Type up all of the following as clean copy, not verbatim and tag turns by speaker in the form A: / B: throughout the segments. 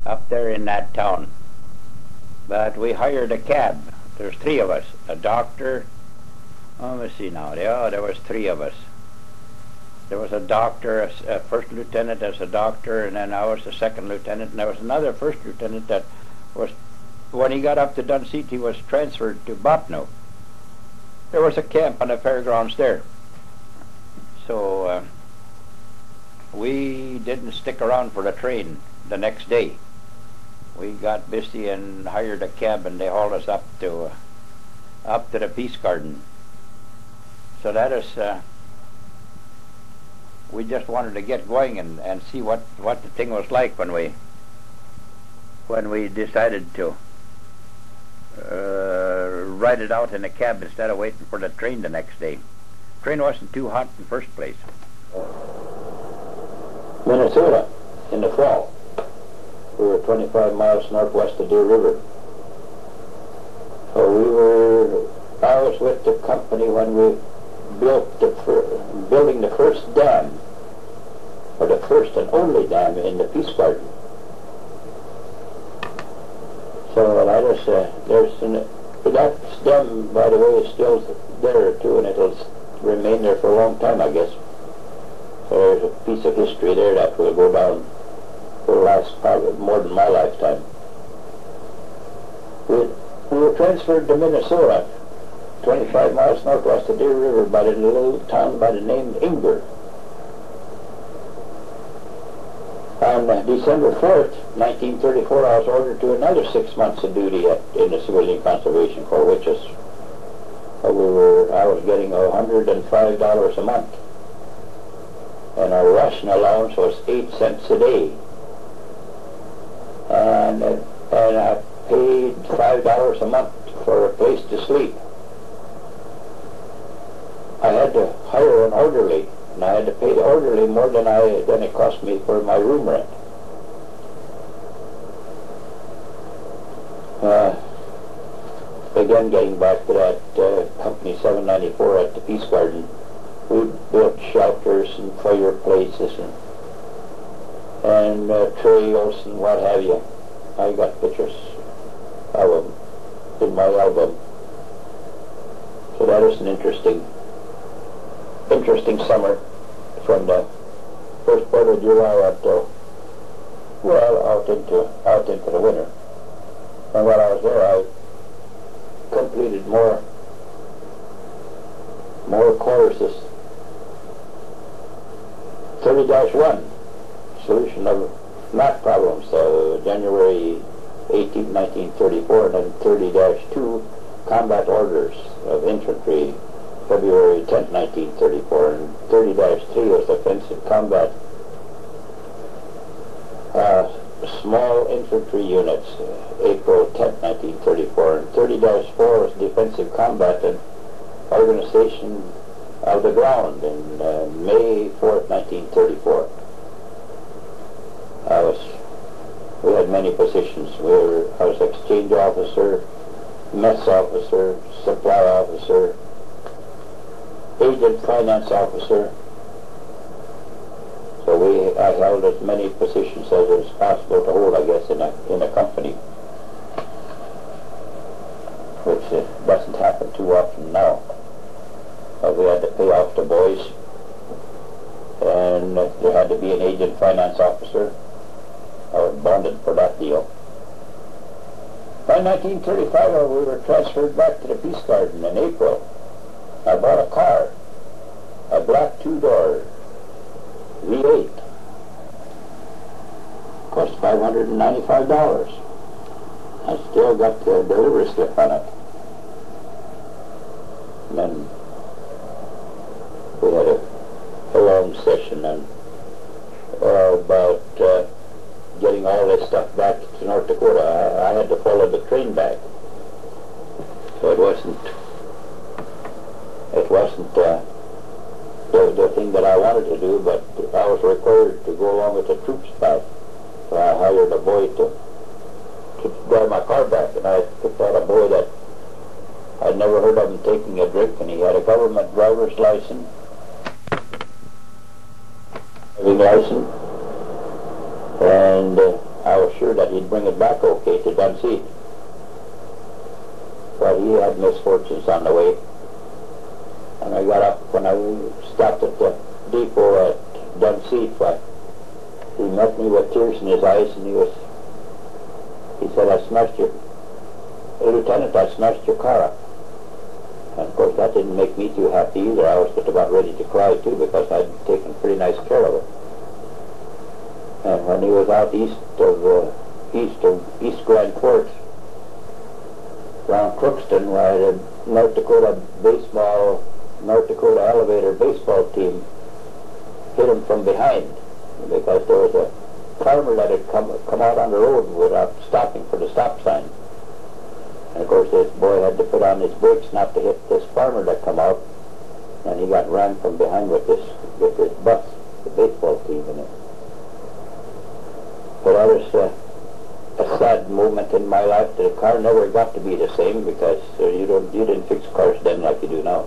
A: up there in that town. But we hired a cab. There's three of us. A doctor. Oh, let me see now. Yeah, there was three of us. There was a doctor, a first lieutenant as a doctor, and then I was the second lieutenant, and there was another first lieutenant that was, when he got up to Dunseat, he was transferred to Botno. There was a camp on the fairgrounds there. So we didn't stick around for the train the next day. We got busy and hired a cab, and they hauled us up to the Peace Garden. So that is, we just wanted to get going and see what the thing was like when we decided to ride it out in a cab instead of waiting for the train the next day. Train wasn't too hot in the first place.
B: Minnesota in the fall. We were 25 miles northwest of Deer River. So I was with the company when we building the first dam, or the first and only dam in the Peace Garden. So that is, that dam, by the way, is still there too, and it'll remain there for a long time, I guess. So there's a piece of history there that will go down for the last probably more than my lifetime. We were transferred to Minnesota, 25 miles northwest of Deer River, by a little town by the name of Inger. On December 4th, 1934, I was ordered to another 6 months of duty in the Civilian Conservation Corps, which is, I was getting $105 a month. And our ration allowance was 8 cents a day. And I paid $5 a month for a place to sleep. I had to hire an orderly, and I had to pay the orderly more than it cost me for my room rent. Again, getting back to that Company 794 at the Peace Garden, we built shelters and fireplaces and trails and what have you. I got pictures of them in my album. So that was an interesting summer, from the first part of July out into the winter. And while I was there, I completed more courses. 30-1, solution of math problems, January 18, 1934, and then 30-2, combat orders of infantry, February 10, 1934, and 30-3 was offensive combat. Small infantry units, April 10, 1934, and 30-4 was defensive combat and organization of the ground in May 4th, 1934. We had many positions. I was exchange officer, mess officer, supply officer, agent finance officer. So I held as many positions as it was possible to hold, I guess, in a company, which doesn't happen too often now. We had to pay off the boys, and there had to be an agent finance officer. I was bonded for that deal. By 1935, we were transferred back to the Peace Garden in April. I bought a car, a black two-door V8. Cost $595. I still got the delivery slip on it. And then we had a long session about getting all this stuff back to North Dakota. I had to follow the train back. So it wasn't the thing that I wanted to do, but I was required to go along with the troops back. So I hired a boy to drive my car back, and I picked out a boy that I'd never heard of him taking a drink, and he had a government driver's license, and I was sure that he'd bring it back okay to Dunseith. But he had misfortunes on the way. And I got up when I stopped at the depot at Dunseith. He met me with tears in his eyes, and he said, "I smashed your, Lieutenant, I smashed your car up." And of course that didn't make me too happy either. I was just about ready to cry too, because I'd taken pretty nice care of it. And when he was out east Grand Forks, around Crookston, where the North Dakota elevator baseball team hit him from behind, because there was a farmer that had come out on the road without stopping for the stop sign. And of course this boy had to put on his brakes not to hit this farmer that come out, and he got rammed from behind with this bus, the baseball team in it. But that was a sad moment in my life. The car never got to be the same, because you didn't fix cars then like you do now.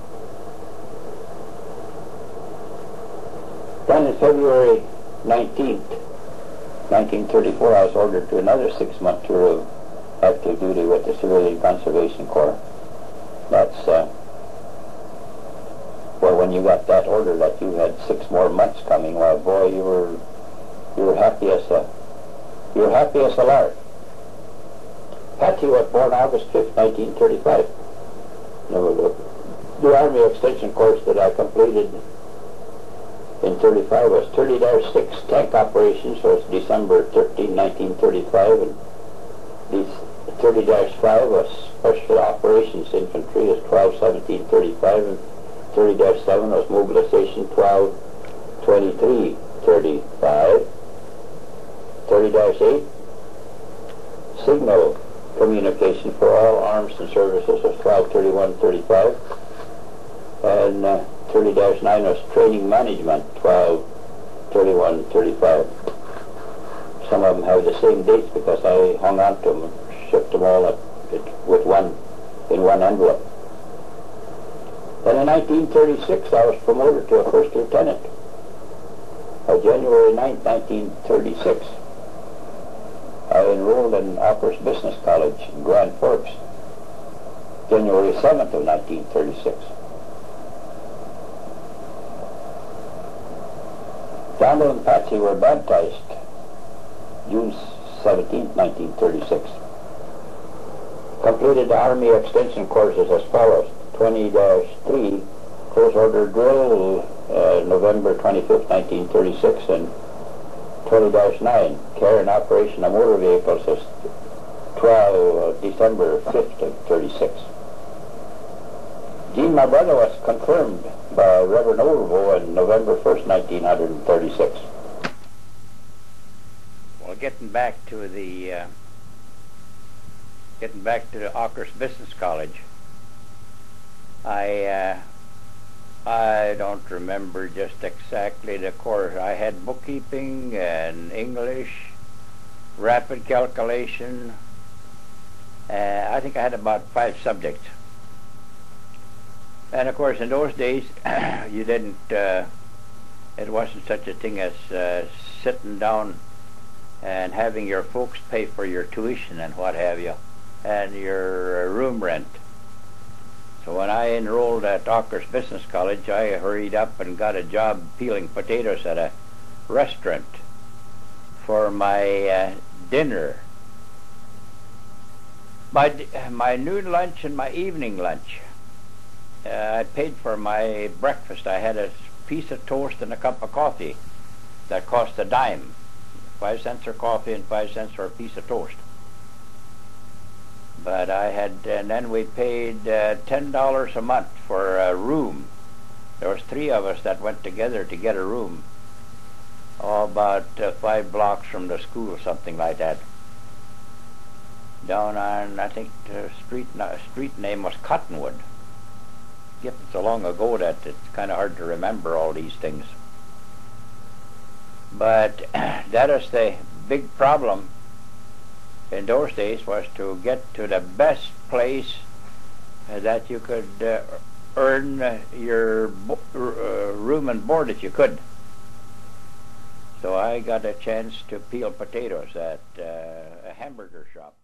B: Then on February 19th, 1934, I was ordered to another 6-month tour of active duty with the Civilian Conservation Corps. That's, well, when you got that order that you had 6 more months coming, well, boy, you were happy as a lark. Patsy was born August 5th, 1935. The Army Extension course that I completed in 35 was 30-6 tank operations, so it's December 13, 1935, and these 30-5 was Special Operations Infantry, is 12-17-35, and 30-7 was Mobilization, 12-23-35. 30-8, Signal Communication for all arms and services was 12-31-35, and 30-9 was Training Management, 12-31-35. Some of them have the same dates because I hung on to them and shipped them all in one envelope. Then in 1936 I was promoted to a first lieutenant. On January 9th, 1936, I enrolled in Ockers Business College in Grand Forks. January 7th of 1936. Donald and Patsy were baptized June 17th, 1936. Completed the Army Extension courses as follows: 20-3 Close Order Drill, November 25th, 1936, and 20-9 Care and Operation of Motor Vehicles is December 5th of 36. Gene, my brother, was confirmed by Reverend Overbo on November 1st, 1936.
A: Well, getting back to the Ockers Business College, I don't remember just exactly the course. I had bookkeeping and English, rapid calculation. I think I had about 5 subjects. And of course, in those days, you didn't. It wasn't such a thing as sitting down and having your folks pay for your tuition and what have you, and your room rent. So when I enrolled at Ockers Business College, I hurried up and got a job peeling potatoes at a restaurant for my dinner. My noon lunch and my evening lunch. I paid for my breakfast. I had a piece of toast and a cup of coffee that cost a dime. 5 cents for coffee and 5 cents for a piece of toast. But and then we paid $10 a month for a room. There was 3 of us that went together to get a room, about 5 blocks from the school, something like that. Down on, I think the street name was Cottonwood. Yep, it's so long ago that it's kind of hard to remember all these things. But that is the big problem in those days, was to get to the best place that you could earn your room and board if you could. So I got a chance to peel potatoes at a hamburger shop.